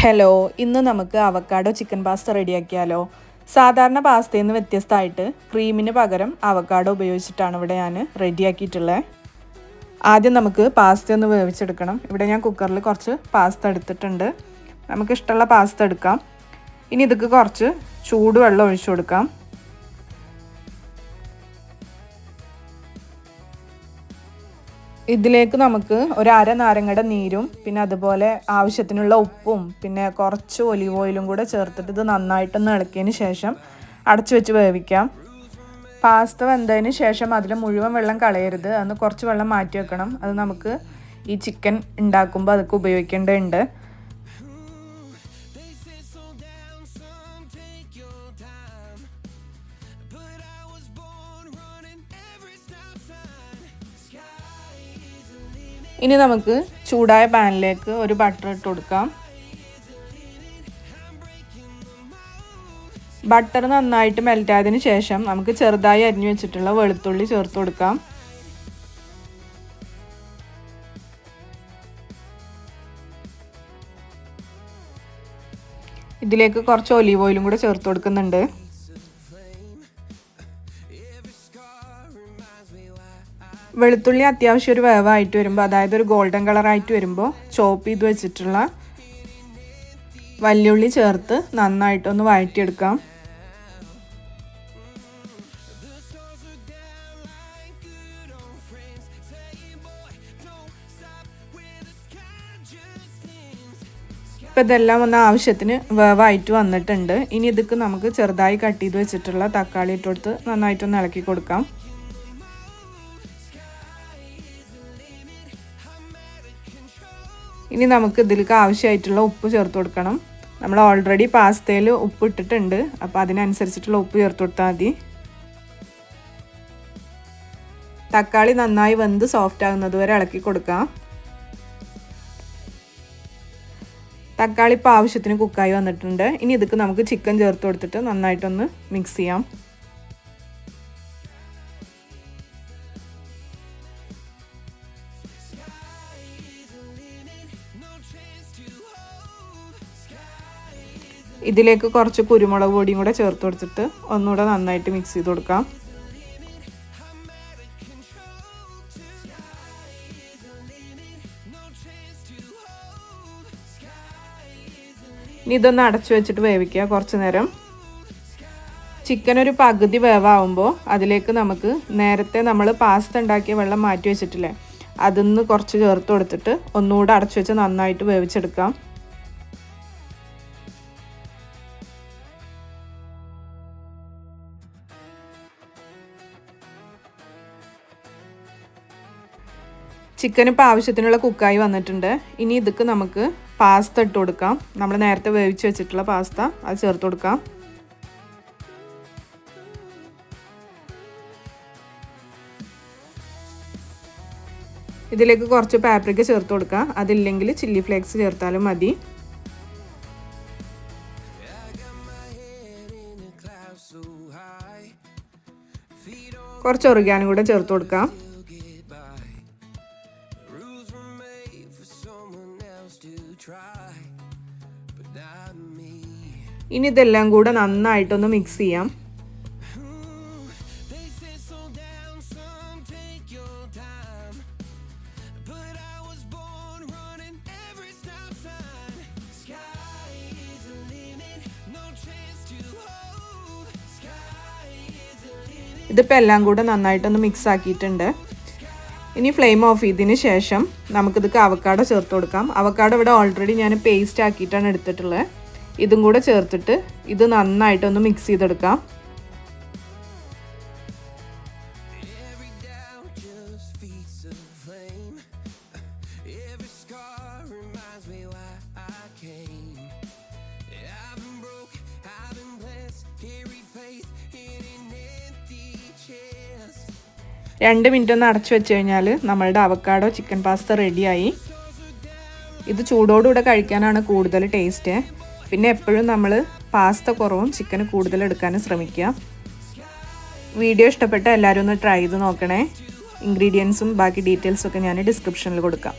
Hello, ഇന്ന് നമുക്ക് avocado chicken pasta റെഡിയാക്കിയാലോ. സാധാരണ പാസ്തയിൽ നിന്ന് വ്യത്യസ്തമായിട്ട് ക്രീമിന് പകരം അവക്കാഡോ ഉപയോഗിച്ചിട്ടാണ് ഇവിടെ ഞാൻ റെഡിയാക്കിയിട്ടുള്ളത്. ആദ്യം നമുക്ക് പാസ്ത ഒന്ന് വേവിച്ചെടുക്കണം. ഇവിടെ ഞാൻ കുക്കറിൽ കുറച്ച് പാസ്ത എടുത്തിട്ടുണ്ട്. നമുക്ക് ഇഷ്ടമുള്ള പാസ്ത എടുക്കാം. ഇനി ഇതൊക്കെ കുറച്ച് ചൂടുവെള്ളം ഒഴിച്ചു കൊടുക്കാം. ഇതിലേക്ക് നമുക്ക് ഒരു അര നാരങ്ങയുടെ നീരും പിന്നെ അതുപോലെ ആവശ്യത്തിനുള്ള ഉപ്പും പിന്നെ കുറച്ച് ഒലിവ് ഓയിലും കൂടെ ചേർത്തിട്ട് ഇത് നന്നായിട്ടൊന്ന് ഇളക്കിയതിന് ശേഷം അടച്ചു വെച്ച് വേവിക്കാം. പാസ്ത വെന്തതിന് ശേഷം അതിൽ മുഴുവൻ വെള്ളം കളയരുത്, അന്ന് കുറച്ച് വെള്ളം മാറ്റി വെക്കണം. അത് നമുക്ക് ഈ ചിക്കൻ ഉണ്ടാക്കുമ്പോൾ അതൊക്കെ ഉപയോഗിക്കേണ്ടതുണ്ട്. ഇനി നമുക്ക് ചൂടായ പാനിലേക്ക് ഒരു ബട്ടർ ഇട്ട് കൊടുക്കാം. ബട്ടർ നന്നായിട്ട് മെൽറ്റ് ആയതിനു ശേഷം നമുക്ക് ചെറുതായി അരിഞ്ഞു വെച്ചിട്ടുള്ള വെളുത്തുള്ളി ചേർത്ത് കൊടുക്കാം. ഇതിലേക്ക് കുറച്ച് ഒലീവ് ഓയിലും കൂടെ ചേർത്ത് കൊടുക്കുന്നുണ്ട്. വെളുത്തുള്ളി അത്യാവശ്യം ഒരു വേവായിട്ട് വരുമ്പോൾ, അതായത് ഒരു ഗോൾഡൻ കളറായിട്ട് വരുമ്പോൾ ചോപ്പ് ചെയ്ത് വെച്ചിട്ടുള്ള വല്യുള്ളി ചേർത്ത് നന്നായിട്ടൊന്ന് വഴറ്റിയെടുക്കാം. ഇപ്പം ഇതെല്ലാം ഒന്ന് ആവശ്യത്തിന് വേവായിട്ട് വന്നിട്ടുണ്ട്. ഇനി ഇതൊക്കെ നമുക്ക് ചെറുതായി കട്ട് ചെയ്ത് വെച്ചിട്ടുള്ള തക്കാളി ഇട്ട് കൊടുത്ത് നന്നായിട്ടൊന്ന് ഇളക്കി കൊടുക്കാം. ഇനി നമുക്ക് ഇതിലേക്ക് ആവശ്യമായിട്ടുള്ള ഉപ്പ് ചേർത്ത് കൊടുക്കണം. നമ്മൾ ഓൾറെഡി പാസ്തയിൽ ഉപ്പ് ഇട്ടിട്ടുണ്ട്, അപ്പോൾ അതിനനുസരിച്ചിട്ടുള്ള ഉപ്പ് ചേർത്ത് കൊടുത്താൽ മതി. തക്കാളി നന്നായി വെന്ത് സോഫ്റ്റ് ആകുന്നത് വരെ ഇളക്കി കൊടുക്കാം. തക്കാളി ഇപ്പോൾ ആവശ്യത്തിന് കുക്കായി വന്നിട്ടുണ്ട്. ഇനി ഇതിക്ക് നമുക്ക് ചിക്കൻ ചേർത്ത് കൊടുത്തിട്ട് നന്നായിട്ടൊന്ന് മിക്സ് ചെയ്യാം. ഇതിലേക്ക് കുറച്ച് കുരുമുളക് പൊടിയും കൂടെ ചേർത്ത് കൊടുത്തിട്ട് ഒന്നുകൂടെ നന്നായിട്ട് മിക്സ് ചെയ്ത് കൊടുക്കാം. ഇനി ഇതൊന്ന് അടച്ചു വെച്ചിട്ട് വേവിക്കുക കുറച്ച് നേരം. ചിക്കൻ ഒരു പകുതി വേവാകുമ്പോൾ അതിലേക്ക് നമുക്ക് നേരത്തെ നമ്മൾ പാസ്ത ഉണ്ടാക്കിയ വെള്ളം മാറ്റി വെച്ചിട്ടില്ലേ, അതിന്ന് കുറച്ച് ചേർത്ത് കൊടുത്തിട്ട് ഒന്നുകൂടെ അടച്ചു വെച്ച് നന്നായിട്ട് വേവിച്ചെടുക്കാം. ചിക്കൻ ഇപ്പോൾ ആവശ്യത്തിനുള്ള കുക്കായി വന്നിട്ടുണ്ട്. ഇനി ഇതൊക്കെ നമുക്ക് പാസ്ത ഇട്ട് കൊടുക്കാം. നമ്മൾ നേരത്തെ വേവിച്ച് വെച്ചിട്ടുള്ള പാസ്ത അത് ചേർത്ത് കൊടുക്കാം. ഇതിലേക്ക് കുറച്ച് പാപ്രിക്ക ചേർത്ത് കൊടുക്കാം. അതില്ലെങ്കിൽ ചില്ലി ഫ്ലേക്സ് ചേർത്താലും മതി. കുറച്ച് ഒറിഗാനോ കൂടെ ചേർത്ത് കൊടുക്കാം. ഇനി ഇതെല്ലാം കൂടെ നന്നായിട്ടൊന്ന് മിക്സ് ചെയ്യാം. ഇതിപ്പോൾ എല്ലാം കൂടെ നന്നായിട്ടൊന്ന് മിക്സ് ആക്കിയിട്ടുണ്ട്. ഇനി ഫ്ലെയിം ഓഫ് ചെയ്തതിന് ശേഷം നമുക്കിതൊക്കെ അവക്കാഡോ ചേർത്ത് കൊടുക്കാം. അവക്കാഡോ ഇവിടെ ഓൾറെഡി ഞാൻ പേസ്റ്റ് ആക്കിയിട്ടാണ് എടുത്തിട്ടുള്ളത്. ഇതും കൂടെ ചേർത്തിട്ട് ഇത് നന്നായിട്ടൊന്ന് മിക്സ് ചെയ്തെടുക്കാം. രണ്ട് മിനിറ്റ് ഒന്ന് അടച്ചു വെച്ച് കഴിഞ്ഞാൽ നമ്മളുടെ അവക്കാഡോ ചിക്കൻ പാസ്ത റെഡിയായി. ഇത് ചൂടോടുകൂടെ കഴിക്കാനാണ് കൂടുതൽ ടേസ്റ്റ്. പിന്നെ എപ്പോഴും നമ്മൾ പാസ്ത കുറവും ചിക്കൻ കൂടുതൽ എടുക്കാനും ശ്രമിക്കുക. വീഡിയോ ഇഷ്ടപ്പെട്ട എല്ലാവരും ഒന്ന് ട്രൈ ചെയ്ത് നോക്കണേ. ഇൻഗ്രീഡിയൻസും ബാക്കി ഡീറ്റെയിൽസും ഒക്കെ ഞാൻ ഡിസ്ക്രിപ്ഷനിൽ കൊടുക്കാം.